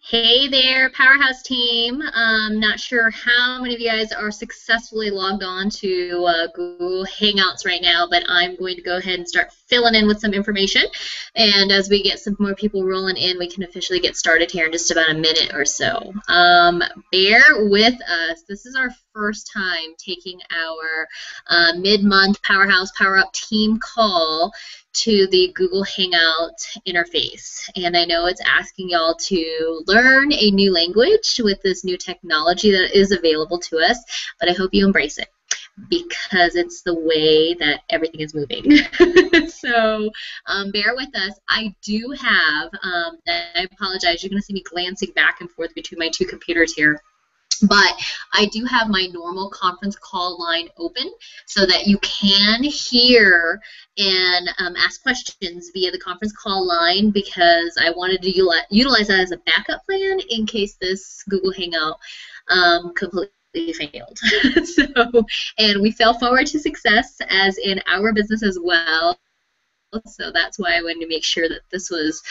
Hey there, Powerhouse team. Not sure how many of you guys are successfully logged on to Google Hangouts right now, but I'm going to go ahead and start filling in with some information. And as we get some more people rolling in, we can officially get started here in just about a minute or so. Bear with us. This is our first time taking our mid-month Powerhouse Power Up team call to the Google Hangout interface. And I know it's asking y'all to learn a new language with this new technology that is available to us, but I hope you embrace it because it's the way that everything is moving. So bear with us. I do have, I apologize, you're going to see me glancing back and forth between my two computers here. But I do have my normal conference call line open so that you can hear and ask questions via the conference call line, because I wanted to utilize that as a backup plan in case this Google Hangout completely failed. And we fell forward to success as in our business as well. So that's why I wanted to make sure that this was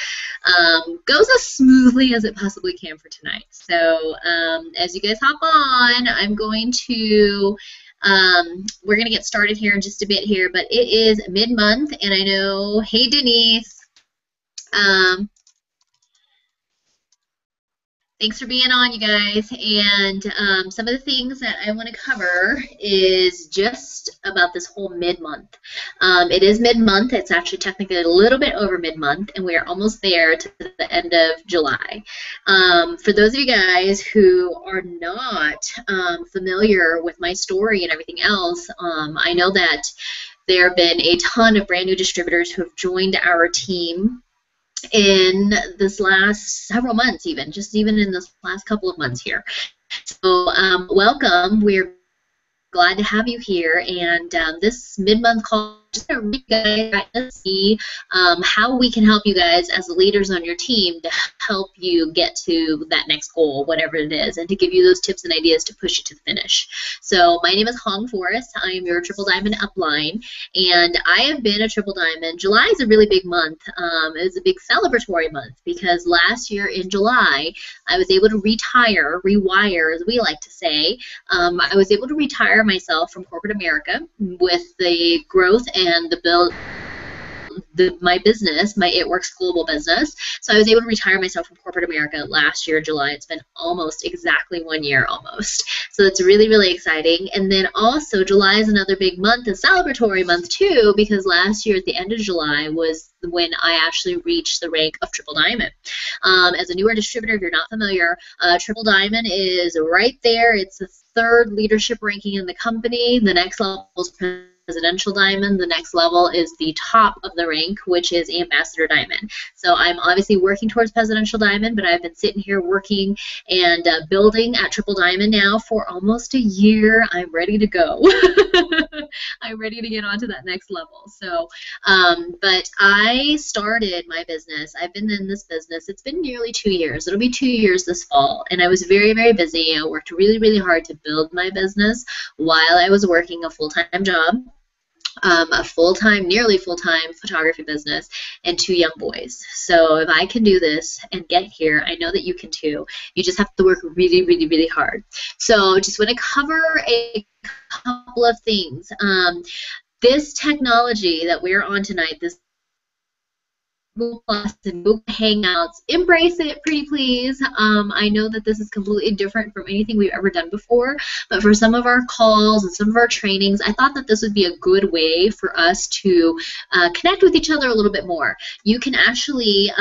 goes as smoothly as it possibly can for tonight. So as you guys hop on, I'm going to we're going to get started here in just a bit here, but it is mid-month, and I know, hey Denise, thanks for being on, you guys. And some of the things that I want to cover is just about this whole mid-month. It is mid-month. It's actually technically a little bit over mid-month, and we are almost there to the end of July. For those of you guys who are not familiar with my story and everything else, I know that there have been a ton of brand new distributors who have joined our team in this last several months, even in this last couple of months here. So welcome. We're glad to have you here, and this mid-month call, just to see how we can help you guys as the leaders on your team to help you get to that next goal, whatever it is, and to give you those tips and ideas to push you to the finish. So my name is Hong Forrest. I am your Triple Diamond upline, and I have been a Triple Diamond. July is a really big month. It's a big celebratory month because last year in July, I was able to rewire, as we like to say. I was able to retire myself from corporate America with the growth and the build my business, my It Works Global business. So I was able to retire myself from corporate America last year in July. It's been almost exactly 1 year almost. So it's really, really exciting. And then also July is another big month, a celebratory month too, because last year at the end of July was when I actually reached the rank of Triple Diamond. As a newer distributor, if you're not familiar, Triple Diamond is right there. It's the third leadership ranking in the company. The next level is Presidential Diamond. The next level is the top of the rank, which is Ambassador Diamond. So I'm obviously working towards Presidential Diamond, but I've been sitting here working and building at Triple Diamond now for almost a year. I'm ready to go. I'm ready to get on to that next level. So, but I started my business. I've been in this business. It's been nearly 2 years. It'll be 2 years this fall, and I was very, very busy. I worked really, really hard to build my business while I was working a full-time job. A full-time, nearly full-time photography business, and 2 young boys. So if I can do this and get here, I know that you can too. You just have to work really, really, really hard. So just want to cover a couple of things. This technology that we're on tonight, this Google Plus and Google Hangouts, embrace it, pretty please. I know that this is completely different from anything we've ever done before, but for some of our calls and some of our trainings, I thought that this would be a good way for us to connect with each other a little bit more. You can actually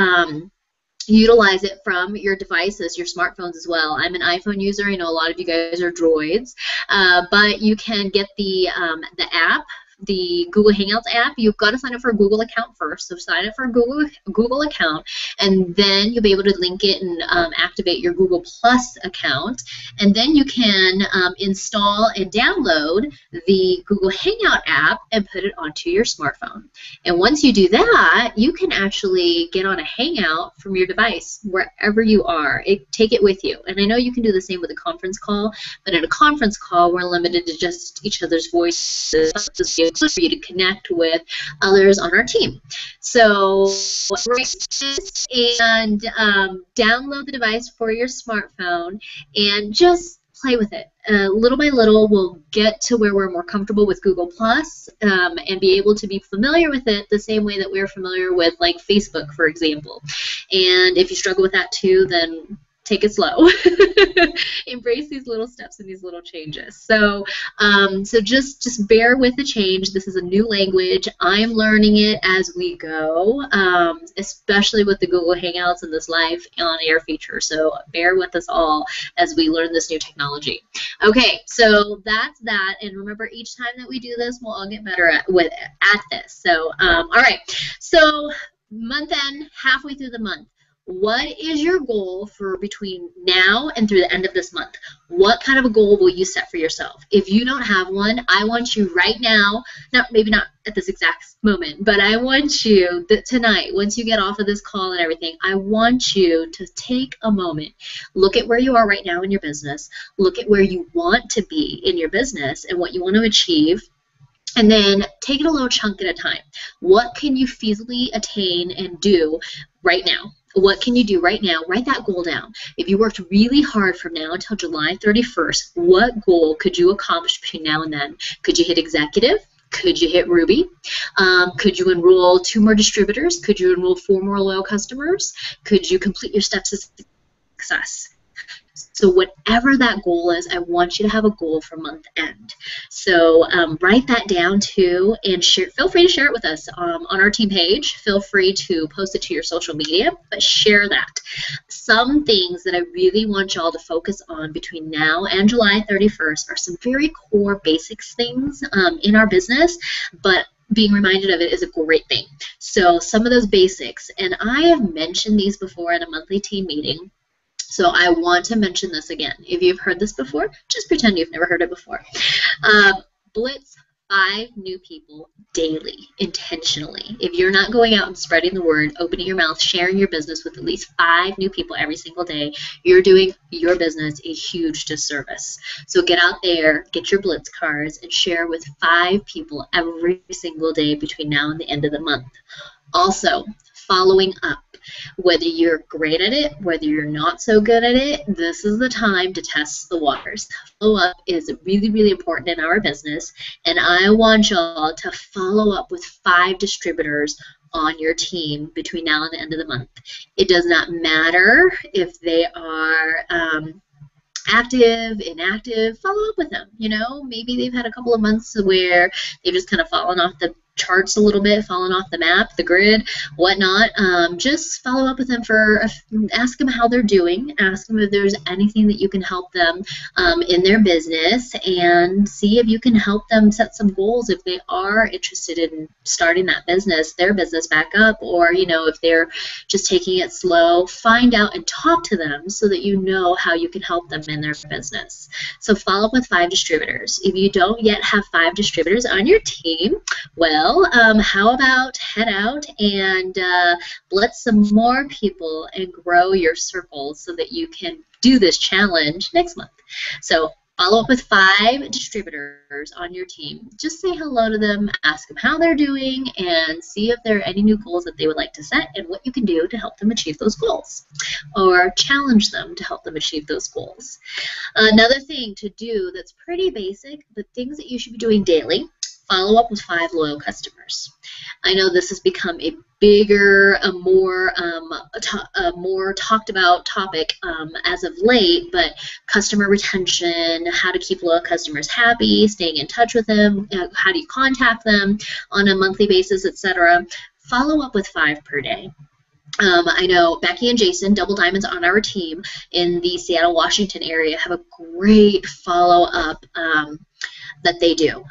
utilize it from your devices, your smartphones as well. I'm an iPhone user. I know a lot of you guys are Droids, but you can get the app, the Google Hangouts app. You've got to sign up for a Google account first. So sign up for a Google account, and then you'll be able to link it and activate your Google Plus account. And then you can install and download the Google Hangout app and put it onto your smartphone. And once you do that, you can actually get on a Hangout from your device wherever you are. Take it with you. And I know you can do the same with a conference call, but in a conference call, we're limited to just each other's voices, just for you to connect with others on our team. So and download the device for your smartphone and just play with it. Little by little, we'll get to where we're more comfortable with Google Plus and be able to be familiar with it the same way that we're familiar with, like, Facebook, for example. And if you struggle with that too, then take it slow. Embrace these little steps and these little changes. So, so just bear with the change. This is a new language. I'm learning it as we go, especially with the Google Hangouts and this live on-air feature. So bear with us all as we learn this new technology. Okay, so that's that. And remember, each time that we do this, we'll all get better at this. So, all right. So month end, halfway through the month. What is your goal for between now and through the end of this month? What kind of a goal will you set for yourself? If you don't have one, I want you right now, maybe not at this exact moment, but I want you that tonight, once you get off of this call and everything, I want you to take a moment, look at where you are right now in your business, look at where you want to be in your business and what you want to achieve, and then take it a little chunk at a time. What can you feasibly attain and do right now? What can you do right now? Write that goal down. If you worked really hard from now until July 31st, what goal could you accomplish between now and then? Could you hit executive? Could you hit Ruby? Could you enroll 2 more distributors? Could you enroll 4 more loyal customers? Could you complete your steps to success? So whatever that goal is, I want you to have a goal for month end. So write that down too, and feel free to share it with us on our team page. Feel free to post it to your social media, but share that. Some things that I really want y'all to focus on between now and July 31st are some very core basics things in our business, but being reminded of it is a great thing. So some of those basics, and I have mentioned these before in a monthly team meeting, so I want to mention this again. If you've heard this before, just pretend you've never heard it before. Blitz 5 new people daily, intentionally. If you're not going out and spreading the word, opening your mouth, sharing your business with at least 5 new people every single day, you're doing your business a huge disservice. So get out there, get your Blitz cards, and share with 5 people every single day between now and the end of the month. Also, following up. Whether you're great at it, whether you're not so good at it, this is the time to test the waters. Follow-up is really, really important in our business, and I want y'all to follow up with 5 distributors on your team between now and the end of the month. It does not matter if they are active, inactive, follow up with them. You know, maybe they've had a couple of months where they've just kind of fallen off the charts a little bit, fallen off the map, the grid, whatnot. Just follow up with them ask them how they're doing, ask them if there's anything that you can help them in their business, and see if you can help them set some goals if they are interested in starting their business back up, or, you know, if they're just taking it slow, find out and talk to them so that you know how you can help them in their business. So follow up with 5 distributors. If you don't yet have 5 distributors on your team, well, how about head out and blitz some more people and grow your circle so that you can do this challenge next month. So follow up with 5 distributors on your team. Just say hello to them, ask them how they're doing, and see if there are any new goals that they would like to set and what you can do to help them achieve those goals, or challenge them to help them achieve those goals. Another thing to do that's pretty basic, but things that you should be doing daily: follow up with 5 loyal customers. I know this has become a bigger, a more talked about topic as of late, but customer retention, how to keep loyal customers happy, staying in touch with them, how do you contact them on a monthly basis, etc. Follow up with 5 per day. I know Becky and Jason, Double Diamonds on our team in the Seattle, Washington area, have a great follow-up that they do.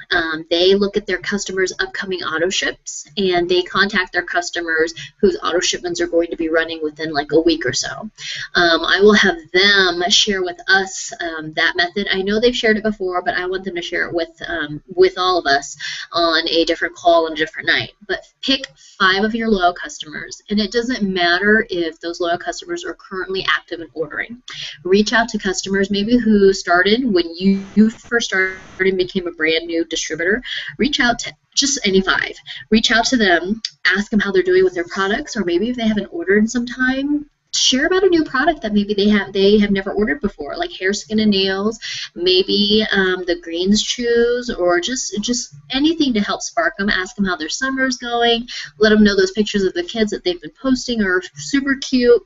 They look at their customers' upcoming auto ships, and they contact their customers whose auto shipments are going to be running within like a week or so. I will have them share with us that method. I know they've shared it before, but I want them to share it with all of us on a different call and a different night. But pick 5 of your loyal customers, and it doesn't matter if those loyal customers are currently active and ordering. Reach out to customers maybe who started when you first started and became became a brand new distributor, reach out to just any 5. Reach out to them, ask them how they're doing with their products, or maybe if they haven't ordered in some time, share about a new product that maybe they have never ordered before, like hair, skin, and nails, maybe the greens chews, or just anything to help spark them. Ask them how their summer's going. Let them know those pictures of the kids that they've been posting are super cute.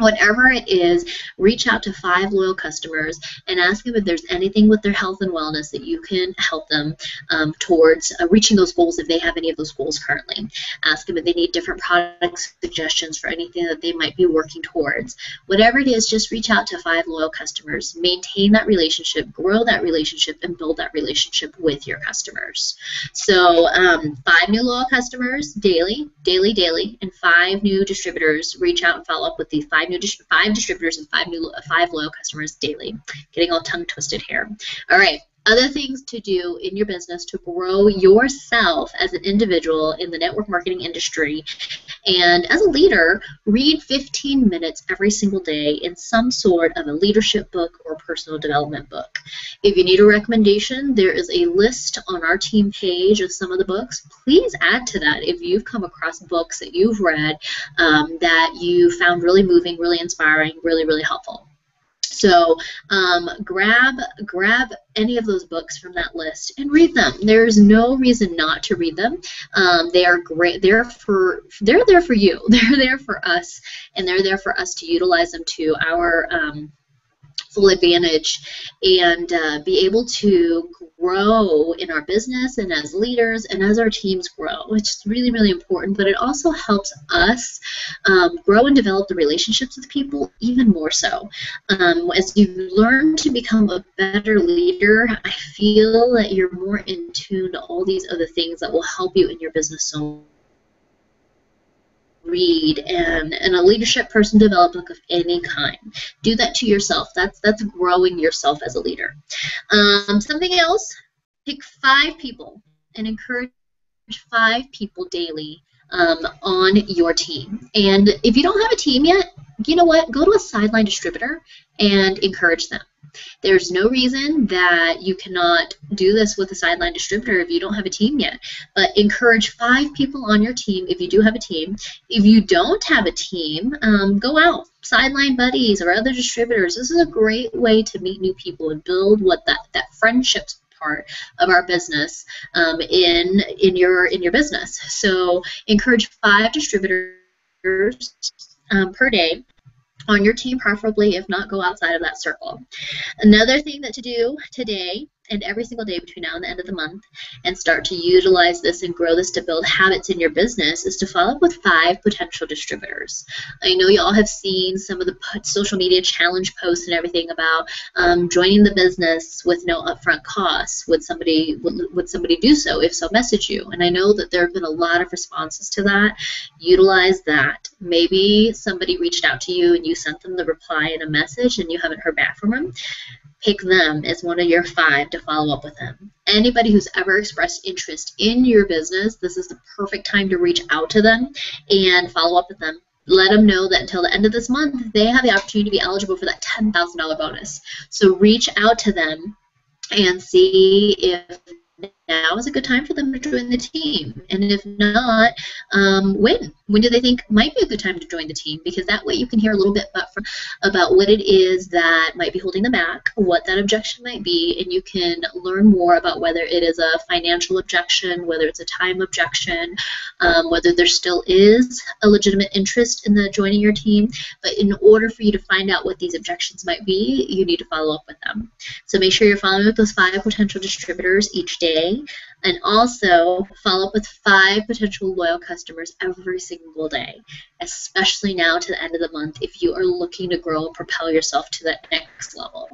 Whatever it is, reach out to 5 loyal customers and ask them if there's anything with their health and wellness that you can help them towards reaching those goals if they have any of those goals currently. Ask them if they need different product suggestions for anything that they might be working towards. Whatever it is, just reach out to 5 loyal customers. Maintain that relationship, grow that relationship, and build that relationship with your customers. So 5 new loyal customers daily, and 5 new distributors. Reach out and follow up with these 5 distributors and 5 loyal customers daily. Getting all tongue twisted here. All right. Other things to do in your business to grow yourself as an individual in the network marketing industry and as a leader, read 15 minutes every single day in some sort of a leadership book or personal development book. If you need a recommendation, there is a list on our team page of some of the books. Please add to that if you've come across books that you've read that you found really moving, really inspiring, really, really helpful. So grab any of those books from that list and read them. There's no reason not to read them. They are great. They're there for you. They're there for us, and they're there for us to utilize them to our full advantage and be able to grow in our business and as leaders and as our teams grow, which is really, really important. But it also helps us grow and develop the relationships with people even more so. As you learn to become a better leader, I feel that you're more in tune to all these other things that will help you in your business so read and a leadership person develop book of any kind. Do that to yourself. That's growing yourself as a leader. Something else, pick 5 people and encourage 5 people daily on your team. And if you don't have a team yet, you know what? Go to a sideline distributor and encourage them. There's no reason that you cannot do this with a sideline distributor if you don't have a team yet. But encourage 5 people on your team if you do have a team. If you don't have a team, go out. Sideline buddies or other distributors. This is a great way to meet new people and build what that friendship part of our business in your business. So encourage 5 distributors per day on your team, preferably. If not, go outside of that circle. Another thing that to do today and every single day between now and the end of the month, and start to utilize this and grow this to build habits in your business, is to follow up with 5 potential distributors. I know you all have seen some of the social media challenge posts and everything about joining the business with no upfront costs. Would somebody do so? If so, message you. And I know that there have been a lot of responses to that. Utilize that. Maybe somebody reached out to you and you sent them the reply in a message and you haven't heard back from them. Pick them as one of your 5 to follow up with them. Anybody who's ever expressed interest in your business, this is the perfect time to reach out to them and follow up with them. Let them know that until the end of this month, they have the opportunity to be eligible for that $10,000 bonus. So reach out to them and see if now is a good time for them to join the team. And if not, when do they think might be a good time to join the team? Because that way you can hear a little bit about what it is that might be holding them back, what that objection might be, and you can learn more about whether it is a financial objection, whether it's a time objection, whether there still is a legitimate interest in the joining your team. But in order for you to find out what these objections might be, you need to follow up with them. So make sure you're following up with those 5 potential distributors each day. And also follow up with 5 potential loyal customers every single day, especially now to the end of the month if you are looking to grow and propel yourself to that next level.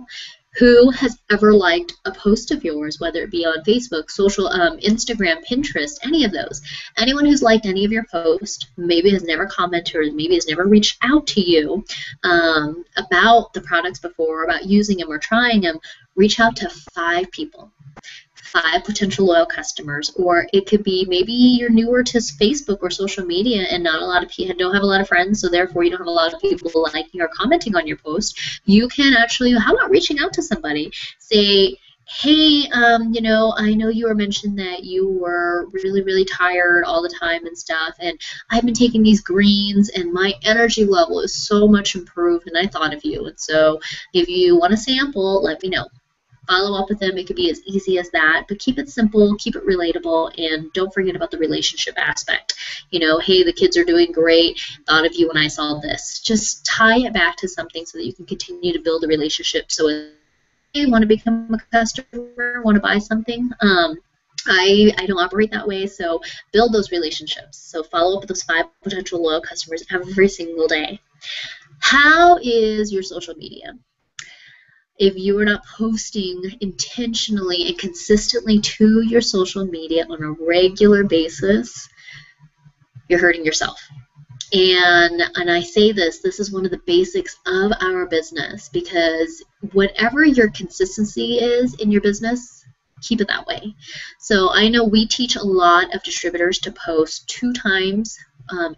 Who has ever liked a post of yours, whether it be on Facebook, social, Instagram, Pinterest, any of those? Anyone who's liked any of your posts, maybe has never commented or maybe has never reached out to you about the products before, about using them or trying them, reach out to 5 people. 5 potential loyal customers. Or it could be maybe you're newer to Facebook or social media and not a lot of people don't have a lot of friends, so therefore you don't have a lot of people liking or commenting on your post. You can actually, how about reaching out to somebody? Say, hey, I know you were mentioned that you were really, really tired all the time and stuff, and I've been taking these greens, and my energy level is so much improved, and I thought of you. And so if you want a sample, let me know. Follow up with them. It could be as easy as that, but keep it simple, keep it relatable, and don't forget about the relationship aspect. Hey, the kids are doing great. Thought of you when I saw this. Just tie it back to something so that you can continue to build a relationship. So if you want to become a customer, want to buy something, I don't operate that way, so build those relationships. So follow up with those 5 potential loyal customers every single day. How is your social media? If you are not posting intentionally and consistently to your social media on a regular basis, you're hurting yourself. And I say this is one of the basics of our business, because whatever your consistency is in your business, keep it that way. So I know we teach a lot of distributors to post 2 times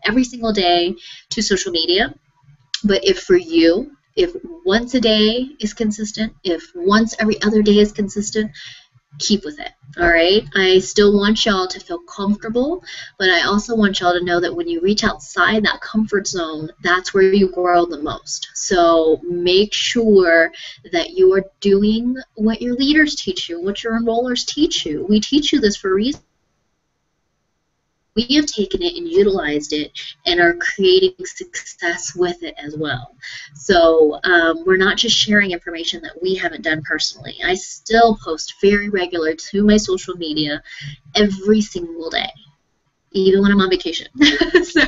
every single day to social media. But if once a day is consistent, if once every other day is consistent, keep with it. All right. I still want y'all to feel comfortable, but I also want y'all to know that when you reach outside that comfort zone, that's where you grow the most. So make sure that you are doing what your leaders teach you, what your enrollers teach you. We teach you this for a reason. We have taken it and utilized it and are creating success with it as well. So we're not just sharing information that we haven't done personally. I still post very regular to my social media every single day, even when I'm on vacation. So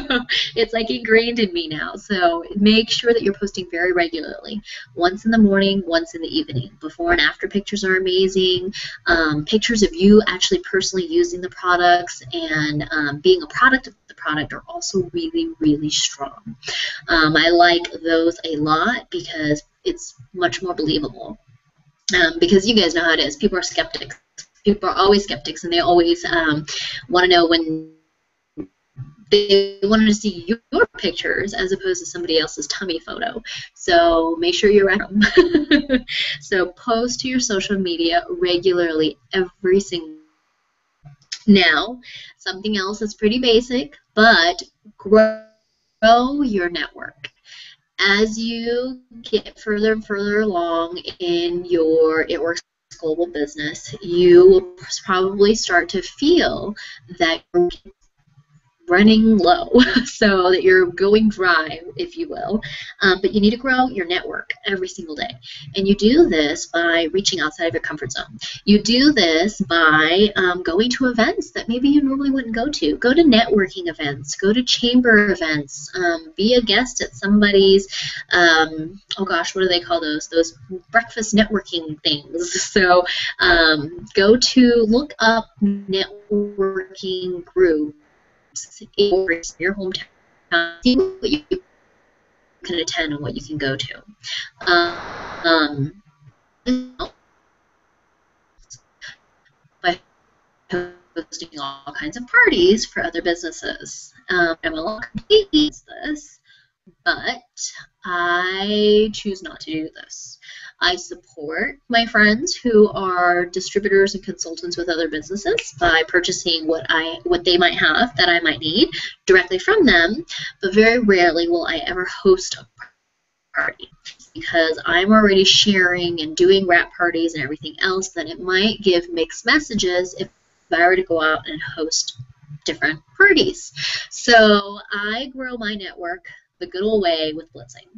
it's like ingrained in me now. So make sure that you're posting very regularly. Once in the morning, once in the evening. Before and after pictures are amazing. Pictures of you actually personally using the products and being a product of the product are also really, really strong. I like those a lot because it's much more believable. Because you guys know how it is. People are skeptics. People are always skeptics, and they always want to know when they wanted to see your pictures as opposed to somebody else's tummy photo. So make sure you're at them. So post to your social media regularly every single. Now, something else that's pretty basic, but grow your network. As you get further and further along in your It Works Global business, you will probably start to feel that you're running low, so that you're going dry, if you will. But you need to grow your network every single day. And you do this by reaching outside of your comfort zone. You do this by going to events that maybe you normally wouldn't go to. Go to networking events. Go to chamber events. Be a guest at somebody's, oh gosh, what do they call those? Those breakfast networking things. So look up networking groups in your hometown, see what you can attend and what you can go to. By hosting all kinds of parties for other businesses. I'm a little completely against this, but I choose not to do this. I support my friends who are distributors and consultants with other businesses by purchasing what they might have that I might need directly from them, but very rarely will I ever host a party, because I'm already sharing and doing wrap parties and everything else. Then it might give mixed messages if I were to go out and host different parties. So I grow my network the good old way with blitzing.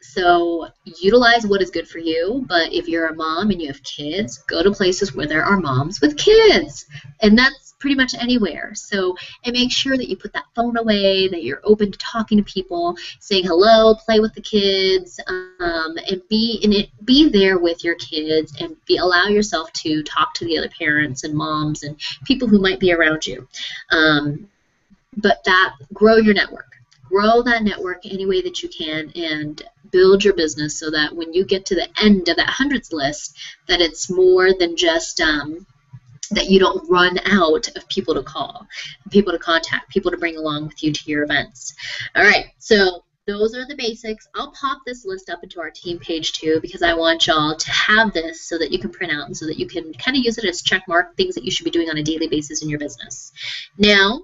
So utilize what is good for you, but if you're a mom and you have kids, go to places where there are moms with kids, and that's pretty much anywhere. So, and make sure that you put that phone away, that you're open to talking to people, saying hello, play with the kids, and be there with your kids, and allow yourself to talk to the other parents and moms and people who might be around you. But grow your network. Grow that network any way that you can, and build your business so that when you get to the end of that hundreds list, that it's more than just that you don't run out of people to call, people to contact, people to bring along with you to your events. All right, so those are the basics. I'll pop this list up into our team page too, because I want y'all to have this so that you can print out and so that you can kind of use it as check mark things that you should be doing on a daily basis in your business. Now,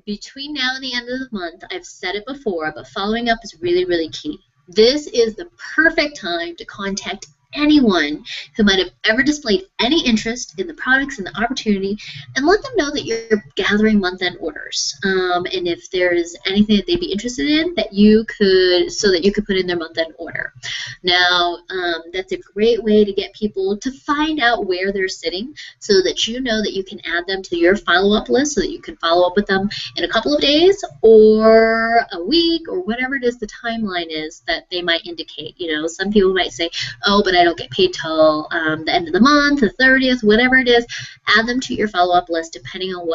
between now and the end of the month, I've said it before, but following up is really, really key. This is the perfect time to contact anyone who might have ever displayed any interest in the products and the opportunity, and let them know that you're gathering month-end orders. And if there's anything that they'd be interested in, that you could, so that you could put in their month-end order. Now, that's a great way to get people to find out where they're sitting, so that you know that you can add them to your follow-up list, so that you can follow up with them in a couple of days or a week or whatever it is the timeline is that they might indicate. You know, some people might say, oh, but I don't get paid till the end of the month, the 30th, whatever it is. Add them to your follow-up list depending on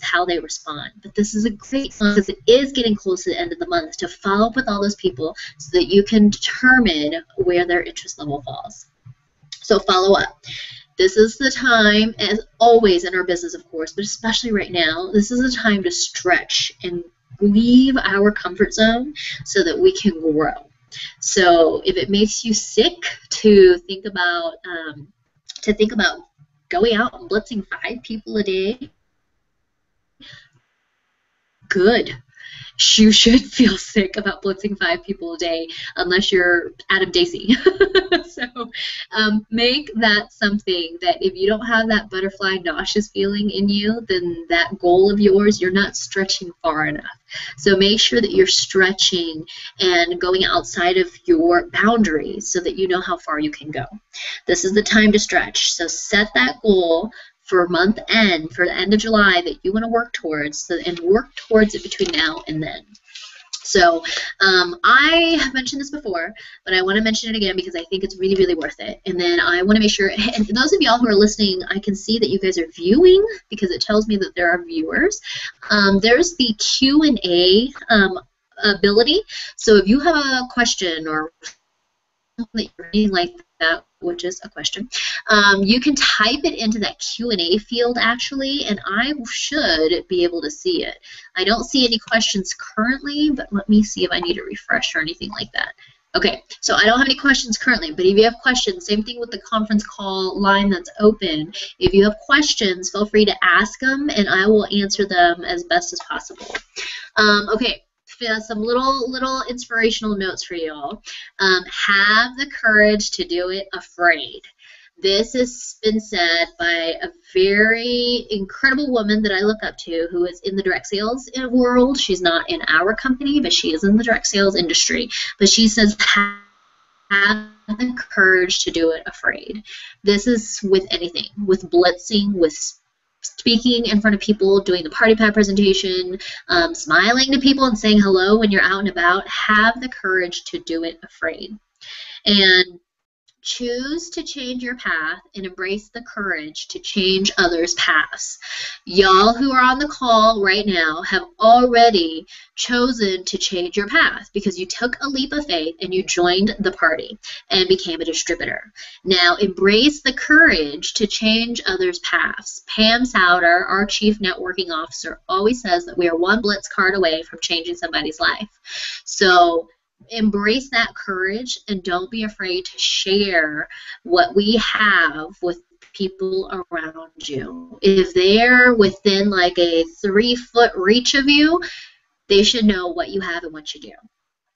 how they respond. But this is a great time, because it is getting close to the end of the month, to follow up with all those people so that you can determine where their interest level falls. So follow up. This is the time, as always in our business, of course, but especially right now, this is the time to stretch and leave our comfort zone so that we can grow. So if it makes you sick to think about going out and blitzing 5 people a day, good. You should feel sick about blitzing 5 people a day, unless you're Adam Dacey. So make that something that, if you don't have that butterfly nauseous feeling in you, then that goal of yours, you're not stretching far enough. So make sure that you're stretching and going outside of your boundaries so that you know how far you can go. This is the time to stretch. So set that goal for month end, for the end of July, that you want to work towards, and work towards it between now and then. So I have mentioned this before, but I want to mention it again because I think it's really, really worth it. And then I want to make sure, and those of y'all who are listening, I can see that you guys are viewing, because it tells me that there are viewers. There's the Q&A ability. So if you have a question or anything like that, which is a question, you can type it into that Q&A field actually, and I should be able to see it. I don't see any questions currently, but let me see if I need a refresh or anything like that. Okay, so I don't have any questions currently, but if you have questions, same thing with the conference call line that's open. If you have questions, feel free to ask them, and I will answer them as best as possible. Okay. Some little inspirational notes for y'all. Have the courage to do it afraid. This has been said by a very incredible woman that I look up to, who is in the direct sales world. She's not in our company, but she is in the direct sales industry. But she says, have the courage to do it afraid. This is with anything, with blitzing, with speaking in front of people, doing the party pad presentation, smiling to people and saying hello when you're out and about. Have the courage to do it afraid. And choose to change your path and embrace the courage to change others' paths. Y'all who are on the call right now have already chosen to change your path because you took a leap of faith and you joined the party and became a distributor. Now embrace the courage to change others' paths. Pam Souter, our Chief Networking Officer, always says that we are one blitz card away from changing somebody's life. So embrace that courage and don't be afraid to share what we have with people around you. If they're within like a 3-foot reach of you, they should know what you have and what you do.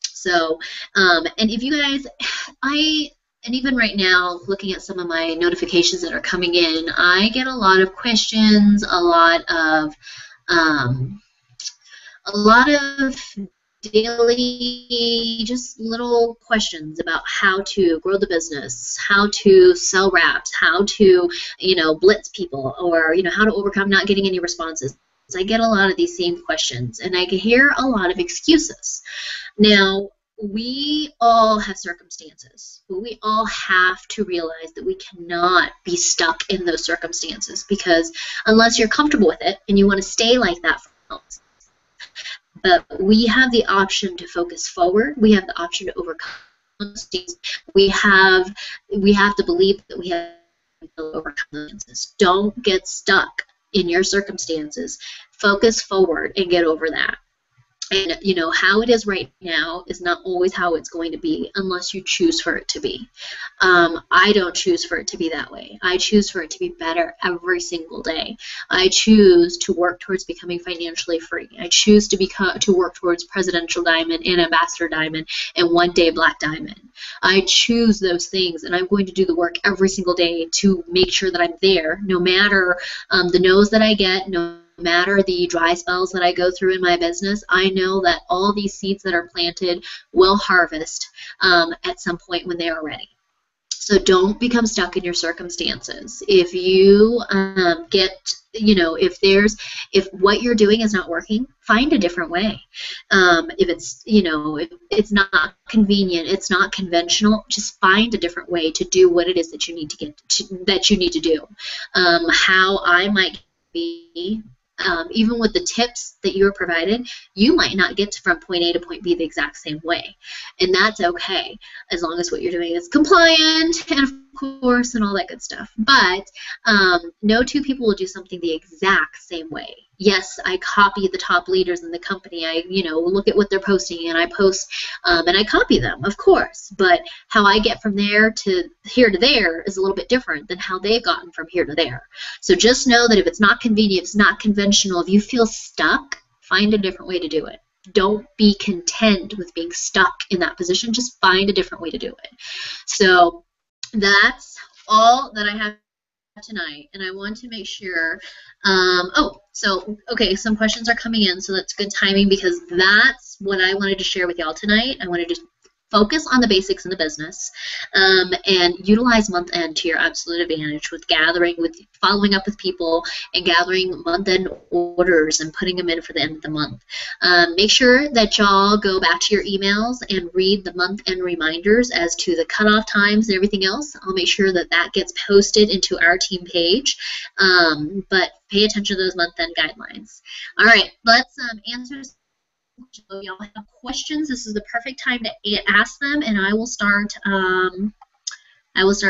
So, and if you guys, and even right now, looking at some of my notifications that are coming in, I get a lot of questions, a lot of daily, just little questions about how to grow the business, how to sell wraps, how to, blitz people, or, how to overcome not getting any responses. I get a lot of these same questions, and I can hear a lot of excuses. Now, we all have circumstances, but we all have to realize that we cannot be stuck in those circumstances, because unless you're comfortable with it and you want to stay like that for months, but we have the option to focus forward. We have the option to overcome things. We have to believe that we have to overcome those. Don't get stuck in your circumstances. Focus forward and get over that. And you know, how it is right now is not always how it's going to be unless you choose for it to be. I don't choose for it to be that way. I choose for it to be better every single day. I choose to work towards becoming financially free. I choose to work towards Presidential Diamond and Ambassador Diamond and one day Black Diamond. I choose those things, and I'm going to do the work every single day to make sure that I'm there, no matter the no's that I get, no matter the dry spells that I go through in my business. I know that all these seeds that are planted will harvest at some point when they are ready. So don't become stuck in your circumstances. If you if what you're doing is not working, find a different way. If it's not convenient, it's not conventional, just find a different way to do what it is that you need to do. How I might be. Even with the tips that you were provided, you might not get from point A to point B the exact same way. And that's okay, as long as what you're doing is compliant and, of course, and all that good stuff. But no two people will do something the exact same way. Yes, I copy the top leaders in the company. I, look at what they're posting, and I post and I copy them, of course. But how I get from there to here to there is a little bit different than how they've gotten from here to there. So just know that if it's not convenient, if it's not conventional, if you feel stuck, find a different way to do it. Don't be content with being stuck in that position. Just find a different way to do it. So that's all that I have tonight, and I want to make sure some questions are coming in, so that's good timing, because that's what I wanted to share with y'all tonight. I wanted to focus on the basics in the business and utilize month end to your absolute advantage with following up with people and gathering month end orders and putting them in for the end of the month. Make sure that y'all go back to your emails and read the month end reminders as to the cutoff times and everything else. I'll make sure that that gets posted into our team page, but pay attention to those month end guidelines. All right, let's answer. So y'all have questions, this is the perfect time to ask them, and I will start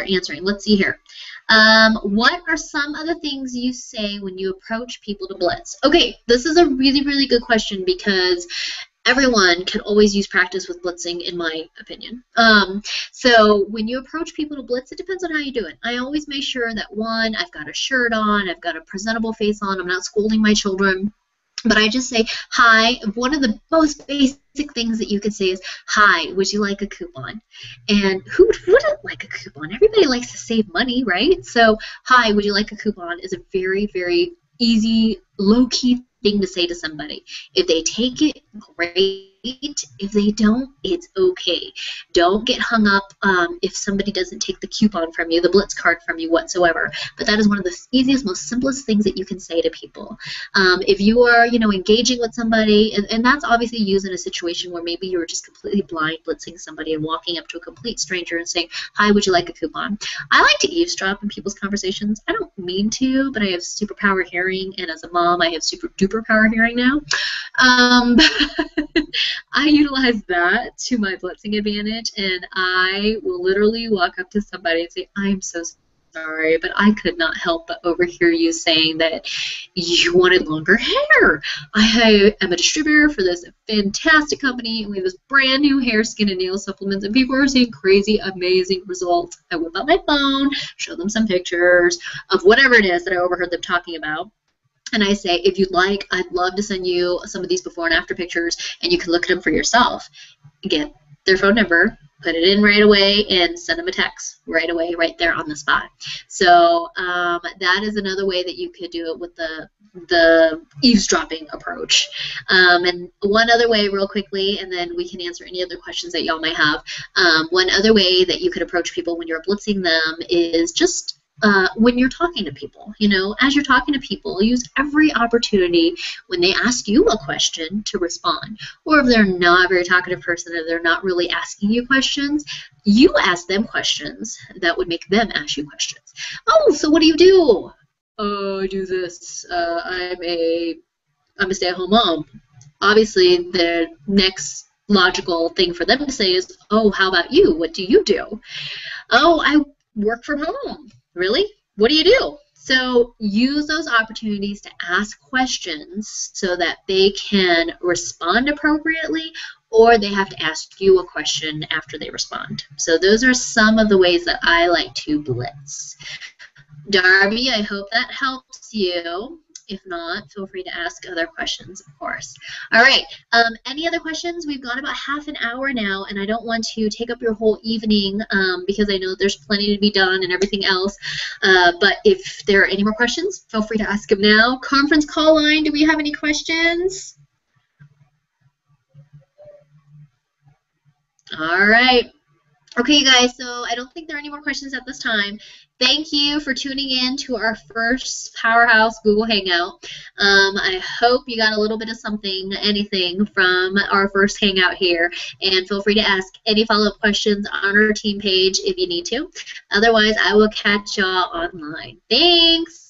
answering. Let's see here. What are some of the things you say when you approach people to blitz? Okay, this is a really, really good question, because everyone can always use practice with blitzing, in my opinion. So when you approach people to blitz, it depends on how you do it. I always make sure that, one, I've got a shirt on, I've got a presentable face on, I'm not scolding my children. But I just say, hi. One of the most basic things that you can say is, hi, would you like a coupon? And who wouldn't like a coupon? Everybody likes to save money, right? So, hi, would you like a coupon is a very, very easy, low-key thing to say to somebody. If they take it, great. If they don't, it's okay. Don't get hung up if somebody doesn't take the coupon from you, the blitz card from you whatsoever. But that is one of the easiest, most simplest things that you can say to people. If you are, engaging with somebody, and that's obviously used in a situation where maybe you were just completely blind blitzing somebody and walking up to a complete stranger and saying, hi, would you like a coupon? I like to eavesdrop in people's conversations. I don't mean to, but I have superpower hearing, and as a mom, I have super duper power hearing now. I utilize that to my blitzing advantage, and I will literally walk up to somebody and say, I'm so sorry, but I could not help but overhear you saying that you wanted longer hair. I am a distributor for this fantastic company, and we have this brand new hair, skin, and nail supplements, and people are seeing crazy, amazing results. I whip out my phone, show them some pictures of whatever it is that I overheard them talking about. And I say, if you'd like, I'd love to send you some of these before and after pictures, and you can look at them for yourself. Get their phone number, put it in right away, and send them a text right away, right there on the spot. So that is another way that you could do it with the eavesdropping approach. And one other way, real quickly, and then we can answer any other questions that y'all might have. One other way that you could approach people when you're blitzing them is just when you're talking to people, as you're talking to people, use every opportunity when they ask you a question to respond. Or if they're not a very talkative person, or they're not really asking you questions, you ask them questions that would make them ask you questions. Oh, so what do you do? Oh, I do this. I'm a stay-at-home mom. Obviously, the next logical thing for them to say is, oh, how about you? What do you do? Oh, I work from home. Really? What do you do? So use those opportunities to ask questions so that they can respond appropriately, or they have to ask you a question after they respond. So those are some of the ways that I like to blitz. Darby, I hope that helps you. If not, feel free to ask other questions, of course. All right. Any other questions? We've got about half an hour now, and I don't want to take up your whole evening because I know there's plenty to be done and everything else. But if there are any more questions, feel free to ask them now. Conference call line, do we have any questions? All right. Okay, you guys, so I don't think there are any more questions at this time. Thank you for tuning in to our first Powerhouse Google Hangout. I hope you got a little bit of something, anything from our first Hangout here, and feel free to ask any follow-up questions on our team page if you need to. Otherwise, I will catch y'all online. Thanks!